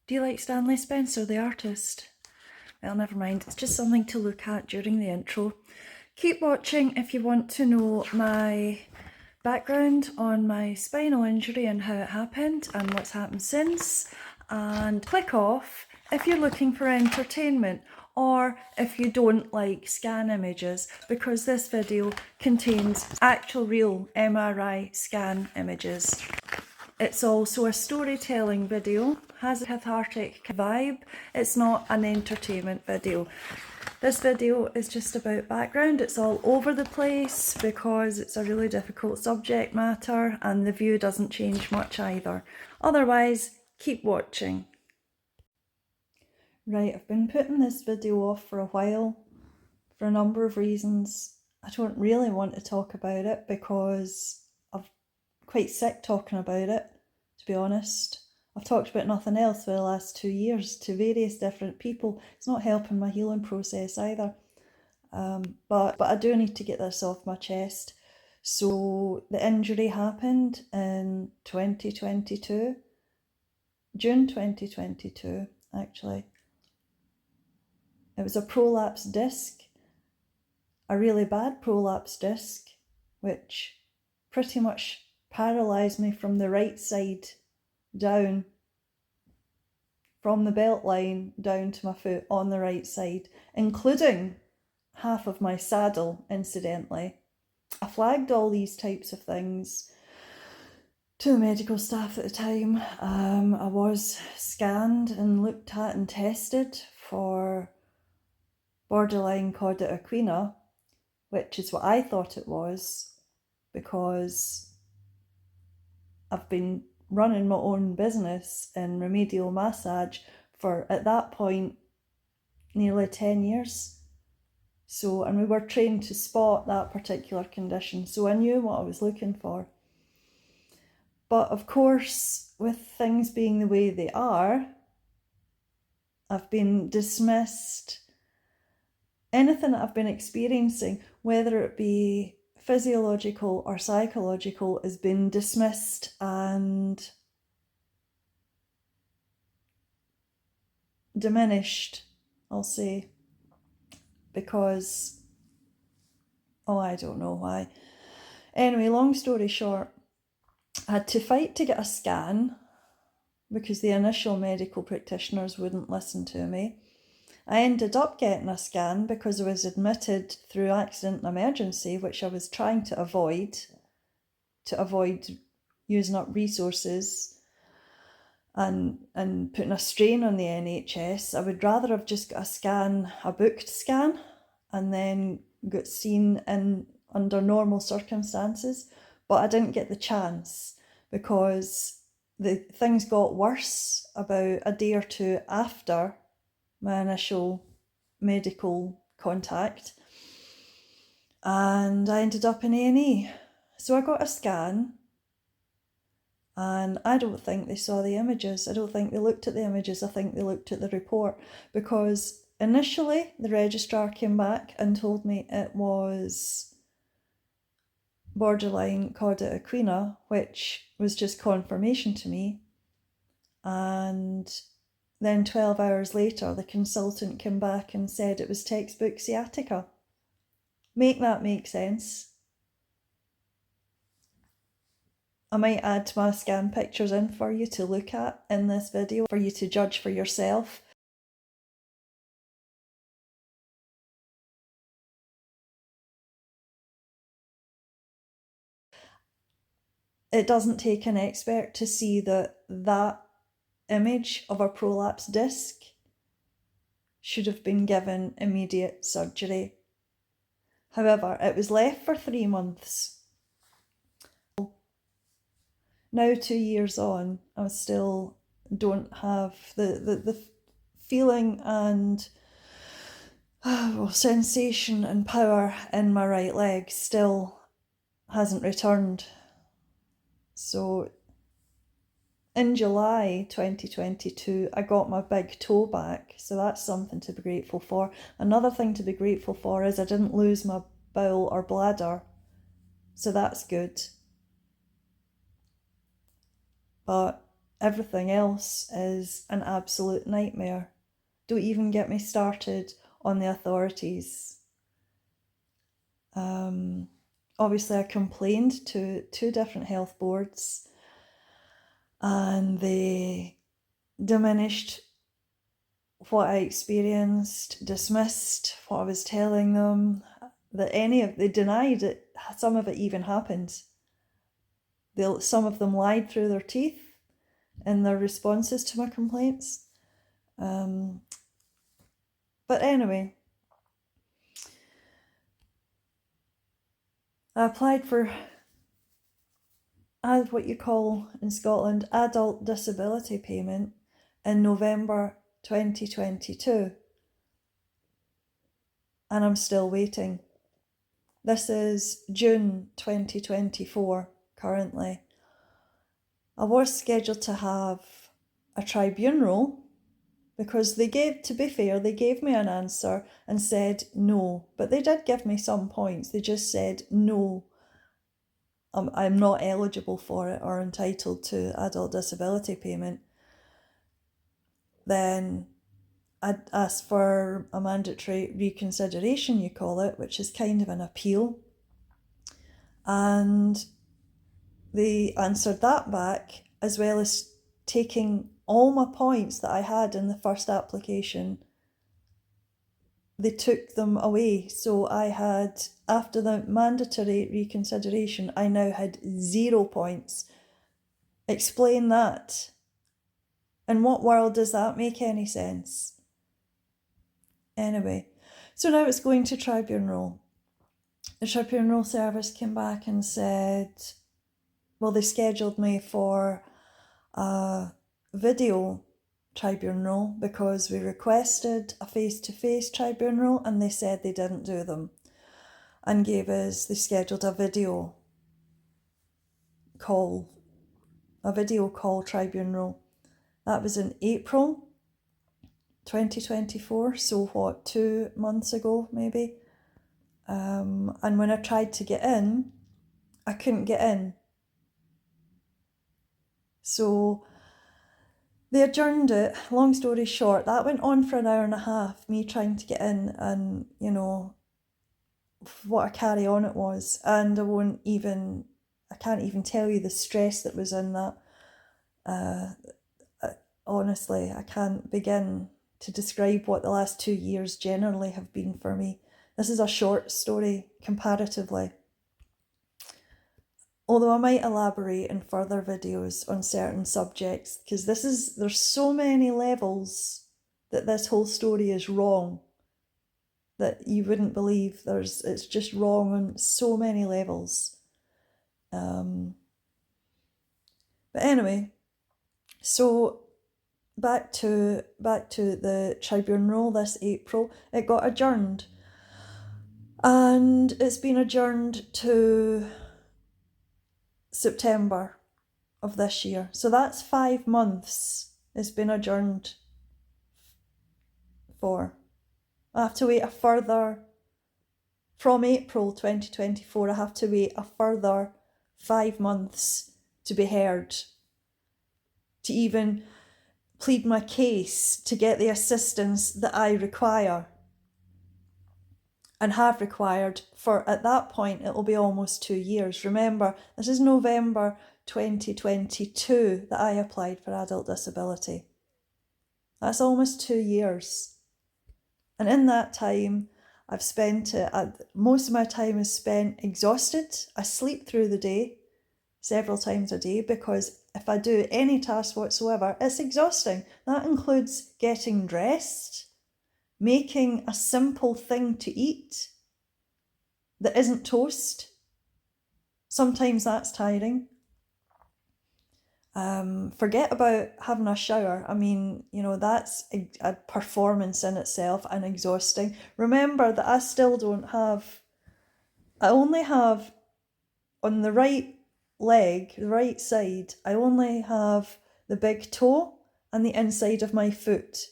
Do you like Stanley Spencer, the artist? Well, never mind, it's just something to look at during the intro. Keep watching if you want to know my background on my spinal injury and how it happened and what's happened since. And click off if you're looking for entertainment or if you don't like scan images, because this video contains actual real MRI scan images. It's also a storytelling video, has a cathartic vibe. It's not an entertainment video. This video is just about background. It's all over the place because it's a really difficult subject matter and the view doesn't change much either. Otherwise, keep watching. Right, I've been putting this video off for a while for a number of reasons. I don't really want to talk about it because I'm quite sick talking about it, to be honest. I've talked about nothing else for the last 2 years to various different people. It's not helping my healing process either. But I do need to get this off my chest. So the injury happened in 2022, June 2022 actually. It was a prolapse disc, a really bad prolapse disc, which pretty much paralysed me from the right side down, from the belt line down to my foot on the right side, including half of my saddle, incidentally. I flagged all these types of things to the medical staff at the time. I was scanned and looked at and tested for borderline CAUDA EQUINA, which is what I thought it was, because I've been running my own business in remedial massage for, at that point, nearly 10 years. So, and we were trained to spot that particular condition, so I knew what I was looking for. But of course, with things being the way they are, I've been dismissed. Anything that I've been experiencing, whether it be physiological or psychological, has been dismissed and diminished, I'll say, because, oh, I don't know why. Anyway, long story short, I had to fight to get a scan because the initial medical practitioners wouldn't listen to me. I ended up getting a scan because I was admitted through accident and emergency, which I was trying to avoid using up resources and putting a strain on the NHS. I would rather have just got a scan, a booked scan, and then got seen in under normal circumstances. But I didn't get the chance because the things got worse about a day or two after my initial medical contact, and I ended up in A&E. So I got a scan, and I don't think they saw the images. I don't think they looked at the images. I think they looked at the report, because initially the registrar came back and told me it was borderline CAUDA EQUINA, which was just confirmation to me. And then 12 hours later, the consultant came back and said it was textbook sciatica. Make that make sense. I might add my scan pictures in for you to look at in this video, for you to judge for yourself. It doesn't take an expert to see that that image of a prolapse disc should have been given immediate surgery. However, it was left for 3 months. Now 2 years on, I still don't have the feeling and sensation and power in my right leg still hasn't returned. So in July 2022, I got my big toe back, so that's something to be grateful for. Another thing to be grateful for is I didn't lose my bowel or bladder, so that's good. But everything else is an absolute nightmare. Don't even get me started on the authorities. Obviously, I complained to 2 different health boards, and they diminished what I experienced, dismissed what I was telling them, they denied it, some of it even happened. Some of them lied through their teeth in their responses to my complaints. But anyway, I applied for what you call in Scotland adult disability payment in November 2022, and I'm still waiting. This is June 2024 currently. I was scheduled to have a tribunal because to be fair, they gave me an answer and said no, but they did give me some points. They just said no, I'm not eligible for it or entitled to adult disability payment. Then I'd asked for a mandatory reconsideration, you call it, which is kind of an appeal. And they answered that back, as well as taking all my points that I had in the first application. They took them away. So I had, after the mandatory reconsideration, I now had 0 points. Explain that. In what world does that make any sense? Anyway, so now it's going to tribunal. The tribunal service came back and said, well, they scheduled me for a video tribunal because we requested a face-to-face tribunal and they said they didn't do them, and they scheduled a video call tribunal. That was in April 2024, so what, 2 months ago maybe? And when I tried to get in, I couldn't get in. So they adjourned it. Long story short, that went on for an hour and a half, me trying to get in, and what a carry on it was. And I can't even tell you the stress that was in that. Honestly, I can't begin to describe what the last 2 years generally have been for me. This is a short story comparatively. Although I might elaborate in further videos on certain subjects, because there's so many levels that this whole story is wrong that you wouldn't believe. It's just wrong on so many levels. But anyway, so back to the tribunal this April, it got adjourned. And it's been adjourned to September of this year. So that's 5 months it's been adjourned for. I have to wait a further, from April 2024, I have to wait a further 5 months to be heard, to even plead my case, to get the assistance that I require and have required for, at that point, it'll be almost 2 years. Remember, this is November 2022 that I applied for adult disability. That's almost 2 years. And in that time, I've spent most of my time is spent exhausted. I sleep through the day several times a day because if I do any task whatsoever, it's exhausting. That includes getting dressed, making a simple thing to eat that isn't toast. Sometimes that's tiring. Forget about having a shower. I mean, that's a performance in itself and exhausting. Remember that I only have on the right leg, the right side, I only have the big toe and the inside of my foot.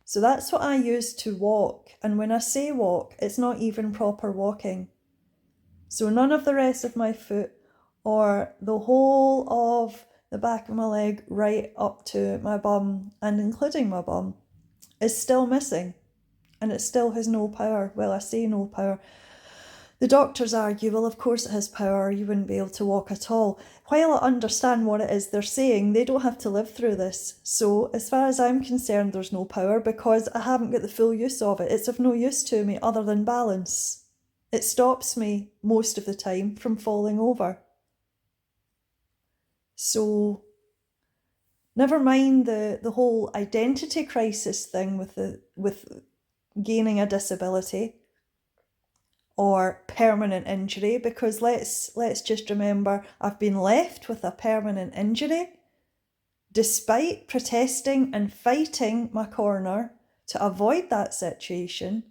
So that's what I use to walk. And when I say walk, it's not even proper walking. So none of the rest of my foot or the whole of the back of my leg right up to my bum, and including my bum, is still missing. And it still has no power. Well, I say no power. The doctors argue, well, of course it has power, you wouldn't be able to walk at all. While I understand what it is they're saying, they don't have to live through this. So as far as I'm concerned, there's no power because I haven't got the full use of it. It's of no use to me other than balance. It stops me most of the time from falling over. So never mind the whole identity crisis thing with gaining a disability or permanent injury, because let's just remember I've been left with a permanent injury despite protesting and fighting my corner to avoid that situation.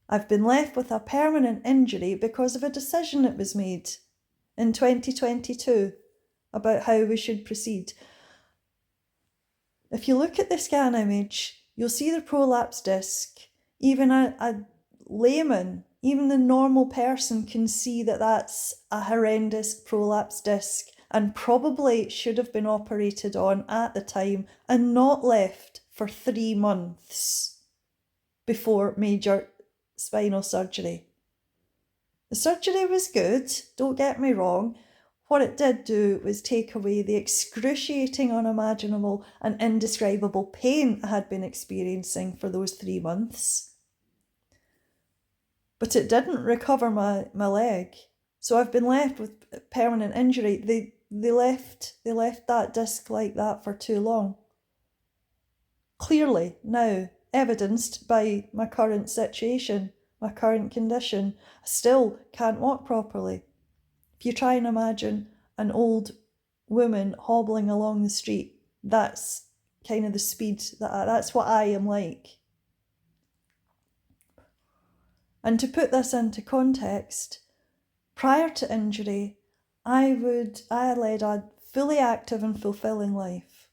I've been left with a permanent injury because of a decision that was made in 2022 about how we should proceed. If you look at the scan image, you'll see the prolapse disc. Even a layman, even the normal person can see that that's a horrendous prolapse disc and probably should have been operated on at the time and not left for 3 months before major spinal surgery. The surgery was good, don't get me wrong. What it did do was take away the excruciating, unimaginable and indescribable pain I had been experiencing for those 3 months. But it didn't recover my leg. So I've been left with permanent injury. They left that disc like that for too long. Clearly now evidenced by my current situation, my current condition. I still can't walk properly. If you try and imagine an old woman hobbling along the street, that's kind of the speed, that's what I am like. And to put this into context, prior to injury, I led a fully active and fulfilling life.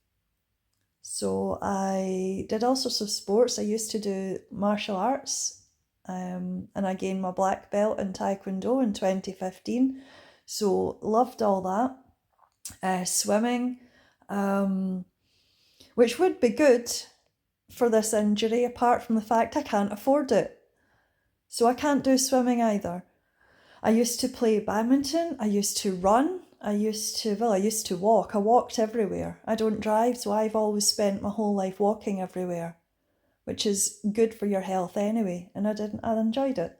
So I did all sorts of sports. I used to do martial arts, and I gained my black belt in Taekwondo in 2015. So loved all that. Swimming, which would be good for this injury, apart from the fact I can't afford it. So I can't do swimming either. I used to play badminton, I used to run, I used to walk. I walked everywhere. I don't drive, so I've always spent my whole life walking everywhere, which is good for your health anyway, and I enjoyed it.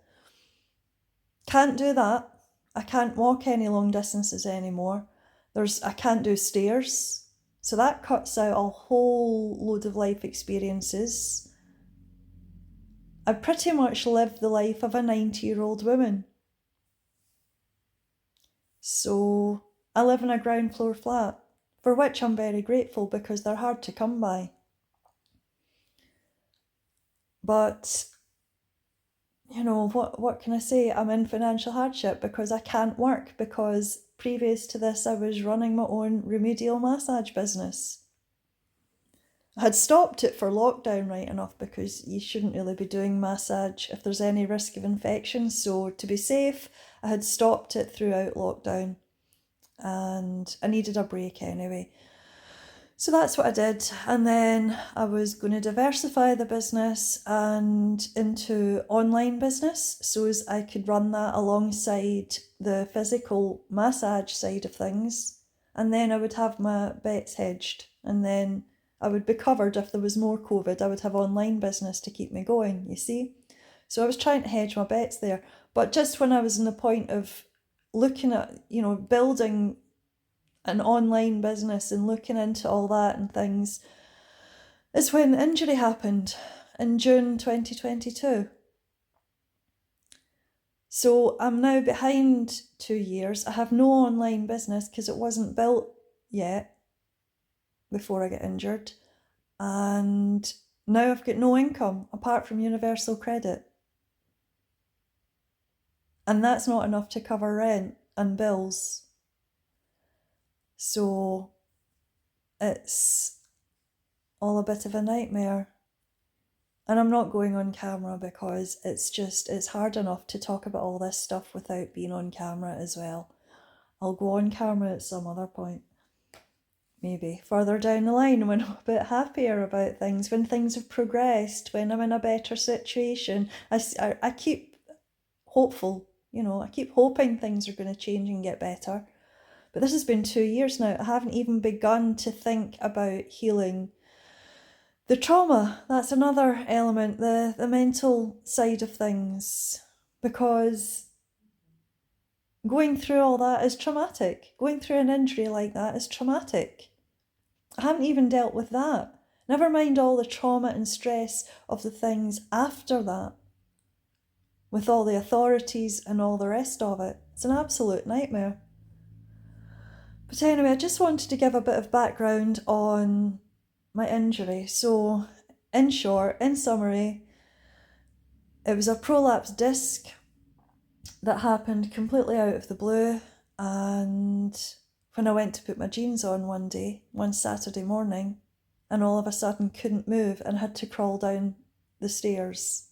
Can't do that. I can't walk any long distances anymore. I can't do stairs, so that cuts out a whole load of life experiences. I pretty much lived the life of a 90-year-old woman. So I live in a ground floor flat, for which I'm very grateful because they're hard to come by. But, you know, what can I say? I'm in financial hardship because I can't work, because previous to this I was running my own remedial massage business. I had stopped it for lockdown right enough, because you shouldn't really be doing massage if there's any risk of infection. So to be safe, I had stopped it throughout lockdown, and I needed a break anyway. So that's what I did. And then I was going to diversify the business and into online business, so as I could run that alongside the physical massage side of things. And then I would have my bets hedged, and then I would be covered if there was more COVID. I would have online business to keep me going, you see. So I was trying to hedge my bets there. But just when I was in the point of looking at, building an online business and looking into all that and things, is when injury happened in June 2022. So I'm now behind 2 years. I have no online business because it wasn't built yet before I got injured, and now I've got no income apart from universal credit, and that's not enough to cover rent and bills. So it's all a bit of a nightmare, and I'm not going on camera because it's hard enough to talk about all this stuff without being on camera as well. I'll go on camera at some other point. maybe further down the line when I'm a bit happier about things, when things have progressed, when I'm in a better situation. I keep hopeful, I keep hoping things are going to change and get better. But this has been 2 years now. I haven't even begun to think about healing the trauma. That's another element, the mental side of things, because going through all that is traumatic. Going through an injury like that is traumatic. I haven't even dealt with that. Never mind all the trauma and stress of the things after that, with all the authorities and all the rest of it. It's an absolute nightmare. But anyway, I just wanted to give a bit of background on my injury. So, in short, in summary, it was a prolapsed disc that happened completely out of the blue, and when I went to put my jeans on one Saturday morning, and all of a sudden couldn't move and had to crawl down the stairs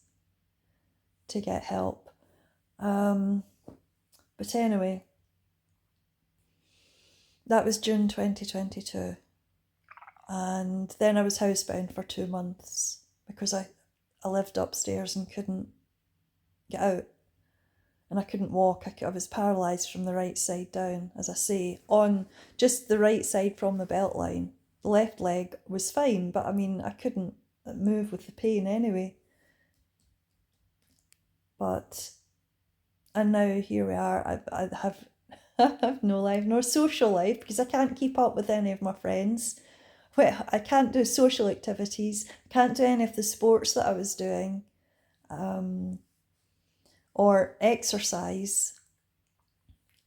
to get help. But anyway, that was June 2022. And then I was housebound for 2 months because I lived upstairs and couldn't get out. And I couldn't walk. I was paralysed from the right side down, as I say, on just the right side from the belt line. The left leg was fine, but I mean, I couldn't move with the pain anyway. And now here we are. I have no life, nor social life, because I can't keep up with any of my friends. I can't do social activities. I can't do any of the sports that I was doing. Or exercise.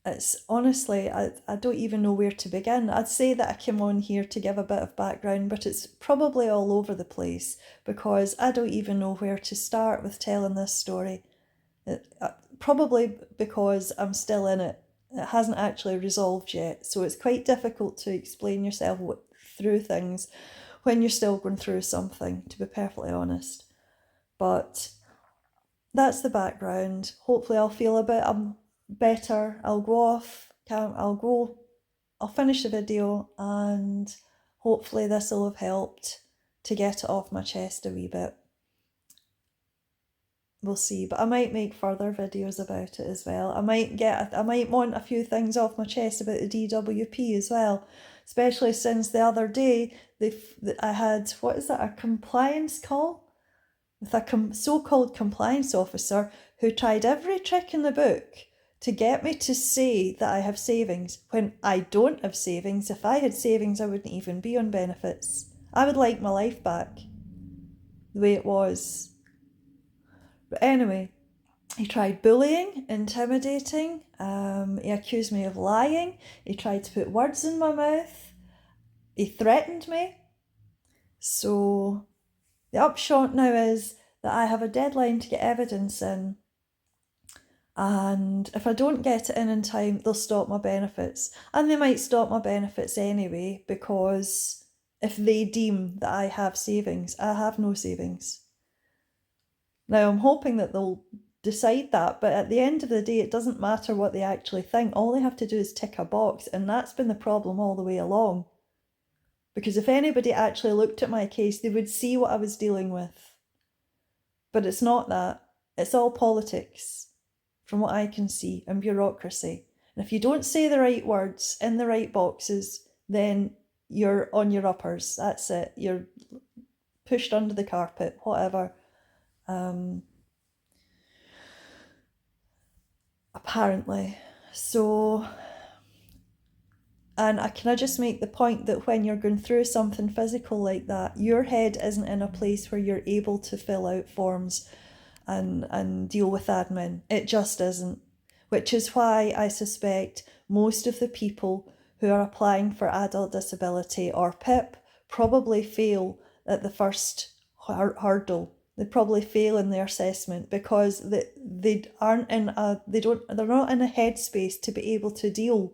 It's honestly, I don't even know where to begin. I'd say that I came on here to give a bit of background, but it's probably all over the place because I don't even know where to start with telling this story. Probably because I'm still in it. It hasn't actually resolved yet, so it's quite difficult to explain yourself through things when you're still going through something, to be perfectly honest. But that's the background. Hopefully I'll feel a bit better. I'll finish the video, and hopefully this will have helped to get it off my chest a wee bit. We'll see, but I might make further videos about it as well. I might want a few things off my chest about the DWP as well, especially since the other day I had, what is that, a compliance call with a so-called compliance officer who tried every trick in the book to get me to say that I have savings when I don't have savings. If I had savings, I wouldn't even be on benefits. I would like my life back the way it was. But anyway, he tried bullying, intimidating, he accused me of lying, he tried to put words in my mouth, he threatened me. So the upshot now is that I have a deadline to get evidence in, and if I don't get it in time, they'll stop my benefits. And they might stop my benefits anyway, because if they deem that I have savings, I have no savings. Now, I'm hoping that they'll decide that, but at the end of the day, it doesn't matter what they actually think. All they have to do is tick a box, and that's been the problem all the way along. Because if anybody actually looked at my case, they would see what I was dealing with. But it's not that. It's all politics, from what I can see, and bureaucracy. And if you don't say the right words in the right boxes, then you're on your uppers. That's it. You're pushed under the carpet, whatever. Apparently. So, and can I just make the point that when you're going through something physical like that, your head isn't in a place where you're able to fill out forms and deal with admin. It just isn't. Which is why I suspect most of the people who are applying for adult disability or PIP probably fail at the first hurdle. They probably fail in their assessment because they're not in a headspace to be able to deal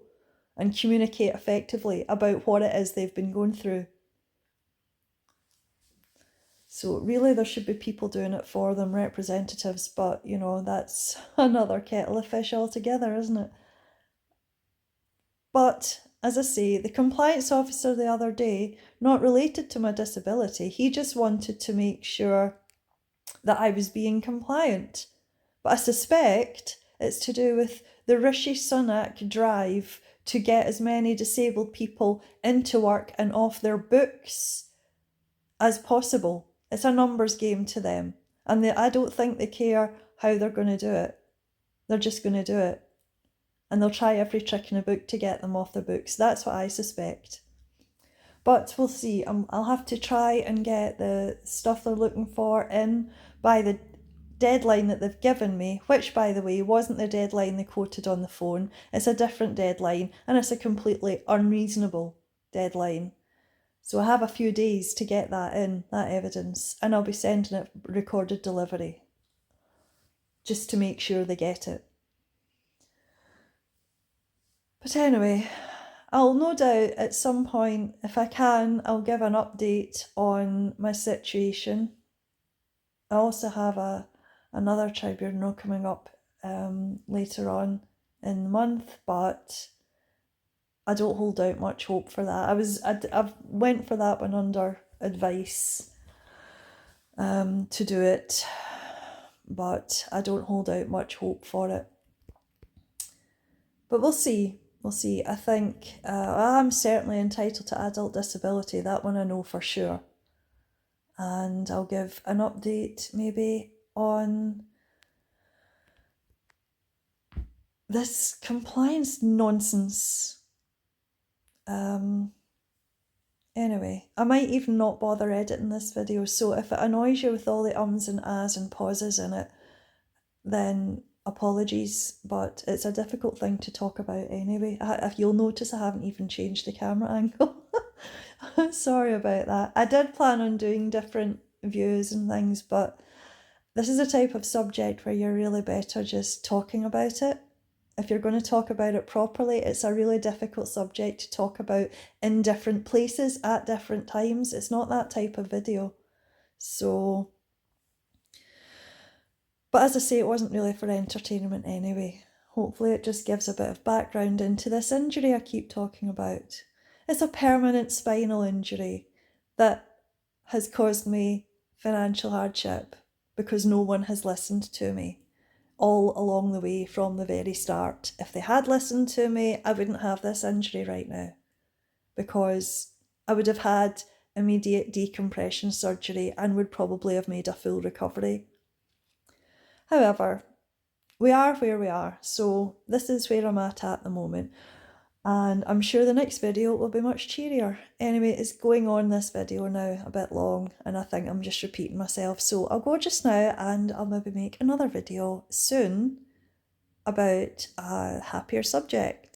and communicate effectively about what it is they've been going through. So really there should be people doing it for them, representatives, but that's another kettle of fish altogether, isn't it? But as I say, the compliance officer the other day, not related to my disability, he just wanted to make sure that I was being compliant. But I suspect it's to do with the Rishi Sunak drive to get as many disabled people into work and off their books as possible. It's a numbers game to them. And I don't think they care how they're going to do it. They're just going to do it. And they'll try every trick in the book to get them off their books. That's what I suspect. But we'll see. I'll have to try and get the stuff they're looking for in by the deadline that they've given me, which, by the way, wasn't the deadline they quoted on the phone. It's a different deadline, and it's a completely unreasonable deadline. So I have a few days to get that in, that evidence, and I'll be sending it recorded delivery, just to make sure they get it. But anyway, I'll no doubt at some point, if I can, I'll give an update on my situation. I also have another tribunal coming up later on in the month, but I don't hold out much hope for that. I went for that one under advice to do it, but I don't hold out much hope for it. But we'll see. We'll see. I think I'm certainly entitled to adult disability. That one I know for sure. And I'll give an update maybe on this compliance nonsense. Anyway, I might even not bother editing this video, so if it annoys you with all the ums and ahs and pauses in it, then apologies, but it's a difficult thing to talk about anyway. If you'll notice, I haven't even changed the camera angle. Sorry about that. I did plan on doing different views and things, but this is a type of subject where you're really better just talking about it. If you're going to talk about it properly, it's a really difficult subject to talk about in different places at different times. It's not that type of video. So, but as I say, it wasn't really for entertainment anyway. Hopefully it just gives a bit of background into this injury I keep talking about. It's a permanent spinal injury that has caused me financial hardship because no one has listened to me all along the way from the very start. If they had listened to me, I wouldn't have this injury right now because I would have had immediate decompression surgery and would probably have made a full recovery. However, we are where we are, so this is where I'm at the moment. And I'm sure the next video will be much cheerier. Anyway, it's going on this video now a bit long, and I think I'm just repeating myself. So I'll go just now, and I'll maybe make another video soon about a happier subject.